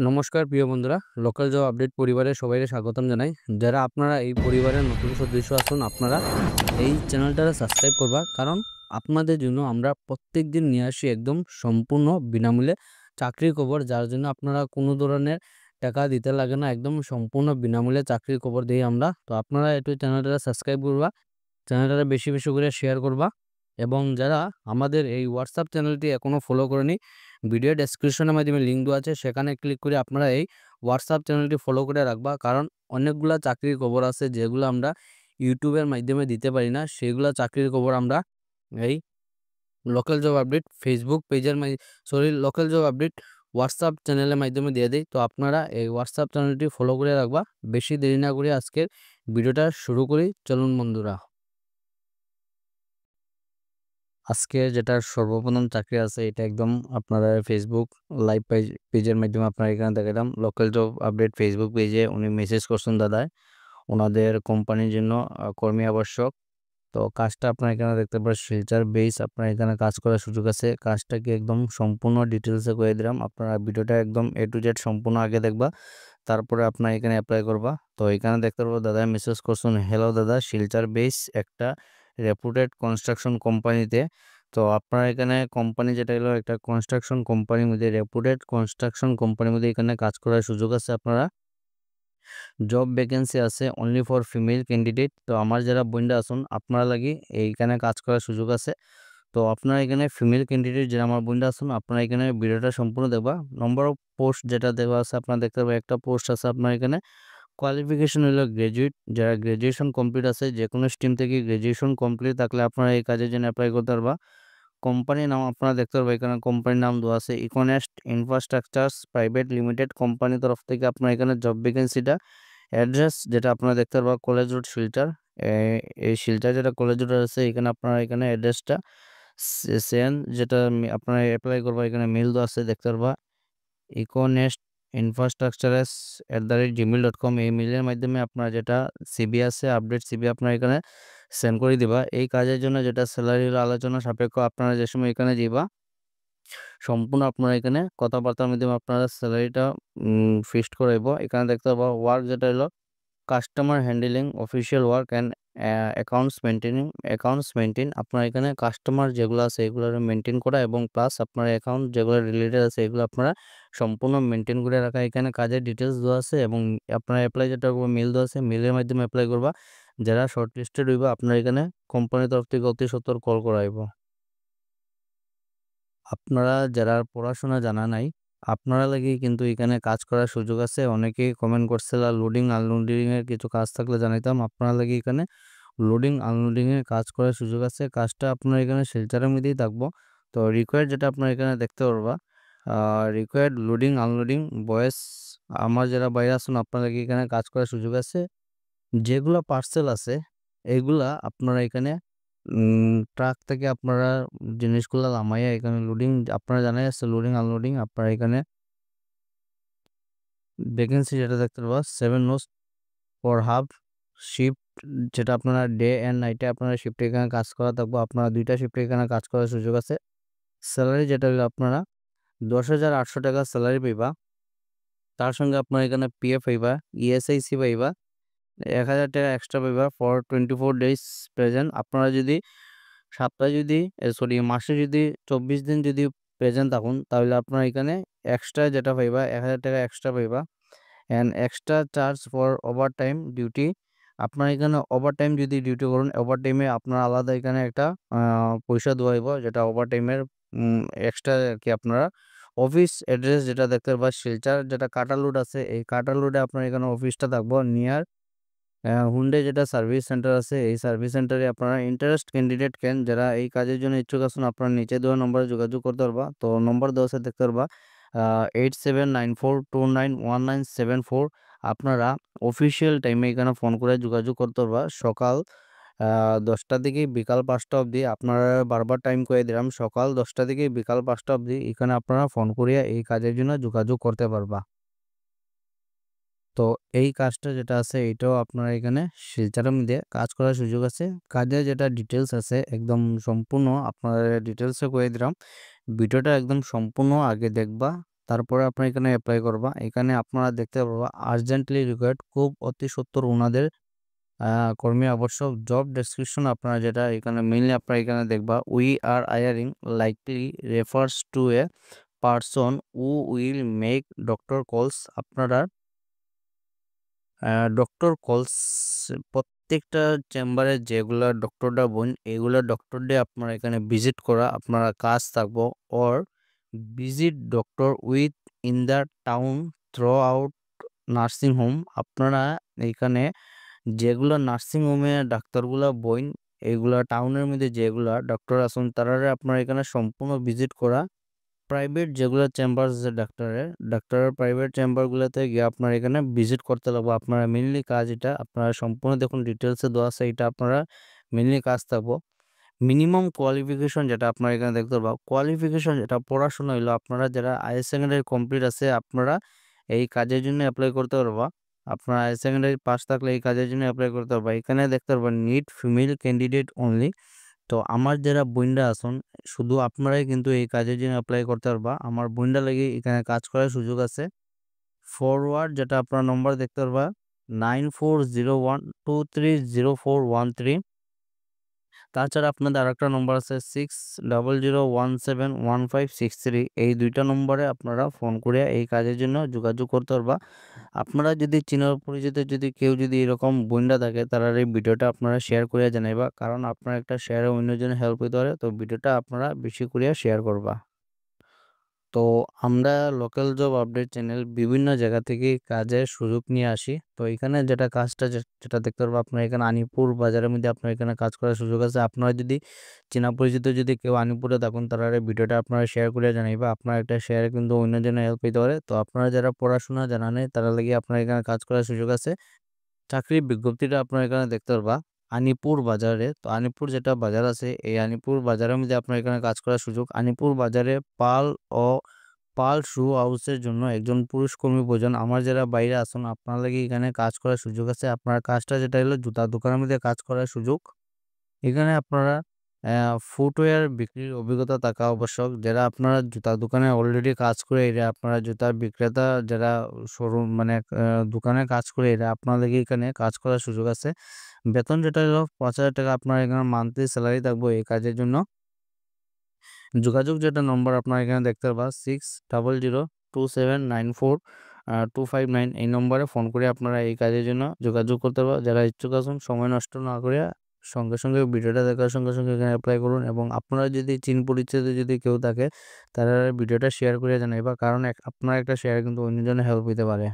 নমস্কার প্রিয় বন্ধুরা, লোকাল জব আপডেট পরিবারে সবাইকে স্বাগতম জানাই। যারা আপনারা এই পরিবারের নতুন সদস্য আছেন, আপনারা এই চ্যানেলটা সাবস্ক্রাইব করবা, কারণ আপনাদের জন্য আমরা প্রত্যেক দিন নিয়ে আসি একদম সম্পূর্ণ বিনামূল্যে চাকরির খবর, যার জন্য আপনারা কোনো ধরনের টাকা দিতে লাগে না। একদম সম্পূর্ণ বিনামূল্যে চাকরির খবর দিই আমরা। তো আপনারা একটু চ্যানেলটা সাবস্ক্রাইব করবা, চ্যানেলটা বেশি বেশি করে শেয়ার করবা, এবং যারা আমাদের এই হোয়াটসঅ্যাপ চ্যানেলটি এখনও ফলো করেনি, ভিডিও ডেসক্রিপশনের মাধ্যমে লিঙ্ক দেওয়া আছে, সেখানে ক্লিক করে আপনারা এই হোয়াটসঅ্যাপ চ্যানেলটি ফলো করে রাখবা। কারণ অনেকগুলা চাকরির খবর আছে যেগুলো আমরা ইউটিউবের মাধ্যমে দিতে পারি না, সেগুলো চাকরির খবর আমরা এই লোকাল জব আপডেট ফেসবুক পেজের লোকাল জব আপডেট হোয়াটসঅ্যাপ চ্যানেলের মাধ্যমে দিয়ে দিই। তো আপনারা এই হোয়াটসঅ্যাপ চ্যানেলটি ফলো করে রাখবা। বেশি দেরি না করে আজকের ভিডিওটা শুরু করি, চলুন বন্ধুরা। আজকে যেটা সর্বপ্রথম চাকরি আছে, এটা একদম আপনারা ফেসবুক লাইভ পেজের মাধ্যমে আপনারা এখানে দেখালাম। লোকাল জব আপডেট ফেসবুক পেজে উনি মেসেজ করছেন দাদায়, ওনাদের কোম্পানির জন্য কর্মী আবশ্যক। তো কাজটা আপনারা এখানে দেখতে পারেন, শিলচর বেস আপনার এখানে কাজ করার সুযোগ আছে। কাজটাকে একদম সম্পূর্ণ ডিটেলসে করে দিলাম, আপনারা ভিডিওটা একদম A to Z সম্পূর্ণ আগে দেখবা, তারপরে আপনার এখানে অ্যাপ্লাই করবা। তো এখানে দেখতে পারবো দাদা মেসেজ করছেন, হ্যালো দাদা, শিলচর বেস একটা রেপুটেড কনস্ট্রাকশন কোম্পানিতে। তো আপনার এখানে কোম্পানি যেটা হলো একটা কনস্ট্রাকশন কোম্পানির মধ্যে, রেপুটেড কনস্ট্রাকশন কোম্পানির মধ্যে এখানে কাজ করার সুযোগ আছে। আপনারা জব ভ্যাকেন্সি আছে অনলি ফর ফিমেল ক্যান্ডিডেট। তো আমার যারা বন্ধু আছেন আপনারা লাগি এইখানে কাজ করার সুযোগ আছে। তো আপনারা এখানে ফিমেল ক্যান্ডিডেট যারা আমার বন্ধু আছেন, আপনারা এখানে ভিডিওটা সম্পূর্ণ দেখবা। নম্বর অফ পোস্ট যেটা দেওয়া আছে আপনারা দেখতে পাবেন, একটা পোস্ট আছে আপনার এখানে। কোয়ালিফিকেশন হলো গ্র্যাজুয়েট, যারা গ্র্যাজুয়েশন কমপ্লিট আছে, যে কোনো স্ট্রিম থেকে গ্র্যাজুয়েশন কমপ্লিট থাকলে আপনারা এই কাজের জন্য অ্যাপ্লাই করতে পারবা। কোম্পানির নাম আপনারা দেখতে পারবেন, এখানে কোম্পানির নাম দেওয়া আছে ইকোনেস্ট ইনফ্রাস্ট্রাকচারস প্রাইভেট লিমিটেড, কোম্পানির তরফ থেকে আপনার এখানে জব ভ্যাকেন্সিটা। অ্যাড্রেস যেটা আপনারা দেখতে পারবা, কলেজ রোড শিলচর। এই শিলচর যেটা কলেজ রোড আছে, এখানে আপনারা এখানে অ্যাড্রেসটা সেন যেটা আপনারা অ্যাপ্লাই করবা, এখানে মেল দেওয়া আছে দেখতে পারবা, ইকোনেস্ট ইনফ্রাস্ট্রাকচারেস @gmail.com। এই মেলের মাধ্যমে আপনার যেটা সিবি আছে, আপডেট সিবি আপনার এখানে সেন্ড করে দিবা। এই কাজের জন্য যেটা স্যালারির আলোচনা সাপেক্ষ, আপনারা যে সময় এখানে যাবা সম্পূর্ণ আপনারা এখানে কথাবার্তার মাধ্যমে আপনারা স্যালারিটা ফিক্সড করাইব। এখানে দেখতে পাবো ওয়ার্ক যেটা হলো customer handling official work and accounts maintain. আপনার এখানে কাস্টমার যেগুলো আছে এগুলো মেনটেন করা, এবং প্লাস আপনার অ্যাকাউন্ট যেগুলো রিলেটেড আছে এগুলো আপনারা সম্পূর্ণ মেনটেন করে রাখা। এখানে কাজের ডিটেলস দেওয়া আছে, এবং আপনার অ্যাপ্লাই যেটা মেল দেওয়া আছে, মেলের মাধ্যমে অ্যাপ্লাই করবা। যারা শর্ট লিস্টেড হইব আপনার এখানে কোম্পানির তরফ থেকে অতি সত্বর কল করাইব। আপনারা যারা পড়াশোনা জানা নাই, আপনারা লাগি কিন্তু এখানে কাজ করার সুযোগ আছে। অনেকেই কমেন্ট করছিল লোডিং আনলোডিং এর কিছু কাজ থাকলে জানাইতাম। আপনারা লাগি এখানে লোডিং আনলোডিং এর কাজ করার সুযোগ আছে। কাজটা আপনার এখানে শিলচরের মধ্যেই থাকবো। তো রিকোয়ার্ড যেটা আপনার এখানে দেখতে পারবা, রিকোয়ার্ড লোডিং আনলোডিং বয়েস। আমার যারা বাইরে আসুন আপনারা লাগি এখানে কাজ করার সুযোগ আছে। যেগুলা পার্সেল আছে এগুলা আপনারা এখানে ট্রাক থেকে আপনারা জিনিসগুলা নামাইয়া এখানে লোডিং, আপনারা জানাই আছে লোডিং আনলোডিং। আপনারা এখানে ভ্যাকেন্সি যেটা দেখতে পাবা 7 নোস ফর হাফ শিফট, যেটা আপনারা ডে অ্যান্ড নাইটে আপনারা শিফটে এখানে কাজ করা থাকবো। আপনারা দুইটা শিফটে এখানে কাজ করার সুযোগ আছে। স্যালারি যেটা হলো আপনারা 10,800 টাকা স্যালারি পাইবা। তার সঙ্গে আপনারা এখানে পিএফ পাইবা, ইএসআইসি পাইবা, 1,000 টাকা এক্সট্রা পাইবা ফর 24 ডেজ প্রেজেন্ট। আপনারা যদি সপ্তাহে যদি মাসে যদি 24 দিন যদি প্রেজেন্ট থাকুন, তাহলে আপনারা এখানে এক্সট্রা যেটা পাইবা 1,000 টাকা এক্সট্রা পাইবা। And extra charge for over time duty. আপনার এখানে ওভার টাইম যদি ডিউটি করুন, ওভার টাইমে আপনার আলাদা এখানে একটা পয়সা দেওয়া হইব, যেটা ওভার টাইমের এক্সট্রা আর কি। আপনারা অফিস অ্যাড্রেস যেটা দেখতে পাবা শিলচর, যেটা কাটালুড আছে, এই কাটালুডে আপনার এখানে অফিসটা থাকবো নিয়ার হুন্ডে যেটা সার্ভিস সেন্টার আছে। এই সার্ভিস সেন্টারে আপনারা ইন্টারেস্ট ক্যান্ডিডেট যারা এই কাজের জন্য ইচ্ছুক আছেন, আপনারা নিচে দেওয়া নম্বরে যোগাযোগ করতে পারবা। তো নম্বর দেওয়া আছে দেখতে পারবা 8794291974। আপনারা অফিসিয়াল টাইমে এখানে ফোন করে যোগাযোগ করতে পারবা। সকাল 10টা থেকে বিকাল 5টা অবধি। আপনারা বারবার টাইম করে দিলাম, সকাল 10টা থেকে বিকাল 5টা অবধি এখানে আপনারা ফোন করিয়া এই কাজের জন্য যোগাযোগ করতে পারবা। তো এই কাজটা যেটা আছে এটাও আপনারা এখানে শিলচরের মধ্যে কাজ করার সুযোগ আছে। কাজের যেটা ডিটেলস আছে একদম সম্পূর্ণ আপনার ডিটেলসে করে দিলাম। ভিডিওটা একদম সম্পূর্ণ আগে দেখবা, তারপরে আপনারা এখানে অ্যাপ্লাই করবা। এখানে আপনারা দেখতে পারবা আর্জেন্টলি রিকোয়ার্ড, খুব অতি সত্বর উনাদের কর্মী আবশ্যক। জব ডেসক্রিপশন আপনারা যেটা এখানে মেইনলি আপনারা এখানে দেখবা, we are hiring likely refers to a person who will make doctor কলস। আপনারা ডক্টর কলস প্রত্যেকটা চেম্বারে যেগুলা ডক্টররা বোন এগুলা ডক্টর দিয়ে আপনারা এখানে ভিজিট করা আপনারা কাজ থাকবো। Or visit doctor with in the town through out nursing home. আপনারা এখানে যেগুলা নার্সিং হোমে ডাক্তারগুলা বইন এগুলা টাউনের মধ্যে যেগুলা ডক্টর আছেন তারারে আপনারা এখানে সম্পূর্ণ ভিজিট করা। প্রাইভেট যেগুলো চেম্বার আছে ডাক্তারের প্রাইভেট চেম্বারগুলোতে গিয়ে আপনারা এখানে ভিজিট করতে লাগবে। আপনারা মেনলি কাজ এটা আপনারা সম্পূর্ণ দেখুন ডিটেলসে দেওয়া আছে, এটা আপনারা মেনলি কাজ থাকবো। মিনিমাম কোয়ালিফিকেশন যেটা আপনারা এখানে দেখতে পারবা, কোয়ালিফিকেশন যেটা পড়াশোনা হইলো আপনারা যারা হায়ার সেকেন্ডারি কমপ্লিট আছে আপনারা এই কাজের জন্য অ্যাপ্লাই করতে পারবা। আপনারা হায়ার সেকেন্ডারি পাস থাকলে এই কাজের জন্য অ্যাপ্লাই করতে পারবা। এখানে দেখতে পারবেন নিড ফিমেল ক্যান্ডিডেট অনলি। তো আমার যারা বোনরা আছেন শুধু আপনারাই কিন্তু এই কাজের জন্য অ্যাপ্লাই করতে পারবা। আমার বোনরা লাগি এখানে কাজ করার সুযোগ আছে। ফরওয়ার্ড যেটা আপনার নম্বর দেখতে পারবা 9401230413। তাছাড়া আপনাদের আরেকটা নম্বর আছে 6001715563। এই দুইটা নম্বরে আপনারা ফোন করে এই কাজের জন্য যোগাযোগ করতে পারবা। আপনারা যদি চিনার পরিচিত যদি কেউ যদি এরকম বোনরা থাকে তারা এই ভিডিওটা আপনারা শেয়ার করে জানাইবা, কারণ আপনার একটা শেয়ারে অন্যজনের হেল্প হইতে পারে। তো ভিডিওটা আপনারা বেশি করে শেয়ার করবা। তো আমরা লোকাল জব আপডেট চ্যানেল বিভিন্ন জায়গা থেকে কাজের সুযোগ নিয়ে আসি। তো এখানে যেটা কাজটা যেটা দেখতে পারবো আপনার এখানে আনিপুর বাজারের মধ্যে আপনার এখানে কাজ করার সুযোগ আছে। আপনারা যদি চেনা পরিচিত যদি কেউ আনিপুরে থাকুন তারা এই ভিডিওটা আপনারা শেয়ার করে জানাইবা। আপনার একটা শেয়ারে কিন্তু অন্যজনের হেল্প পেতে পারে। তো আপনারা যারা পড়াশোনা জানা নেই তারা লাগি আপনার এখানে কাজ করার সুযোগ আছে। চাকরির বিজ্ঞপ্তিটা আপনারা এখানে দেখতে পারবা আনিপুর বাজারে। তো আনিপুর যেটা বাজার আছে এই আনিপুর বাজারের মধ্যে আপনার এখানে কাজ করার সুযোগ। আনিপুর বাজারে পাল শু হাউসের জন্য একজন পুরুষ কর্মী প্রয়োজন। আমার যারা বাইরে আছেন আপনার লাগি এখানে কাজ করার সুযোগ আছে। আপনার কাজটা যেটা হলো জুতা দোকানের মধ্যে কাজ করার সুযোগ। এখানে আপনারা ফুটওয়্যার বিক্রির অভিজ্ঞতা থাকা আবশ্যক। যারা আপনারা জুতা দোকানে অলরেডি কাজ করে এরা আপনারা জুতার বিক্রেতা যারা শোরুম মানে দোকানে কাজ করে এরা আপনার লাগি এখানে কাজ করার সুযোগ আছে। বেতন যেটা হলো ৫,০০০ টাকা আপনার এখানে মান্থলি স্যালারি থাকবে এই কাজের জন্য। যোগাযোগ যেটা নম্বর আপনার এখানে দেখতে পারবা 6002794259 এই নম্বরে ফোন করে আপনারা এই কাজের জন্য যোগাযোগ করতে পারবা। যারা ইচ্ছুক আছেন সময় নষ্ট না করে সঙ্গে সঙ্গে ভিডিওটা দেখার সঙ্গে সঙ্গে এখানে অ্যাপ্লাই করুন। এবং আপনারা যদি চিন পরিচিত যদি কেউ থাকে তারা ভিডিওটা শেয়ার করে জানাইবা, কারণ আপনার একটা শেয়ার কিন্তু অন্যজনের হেল্প হতে পারে।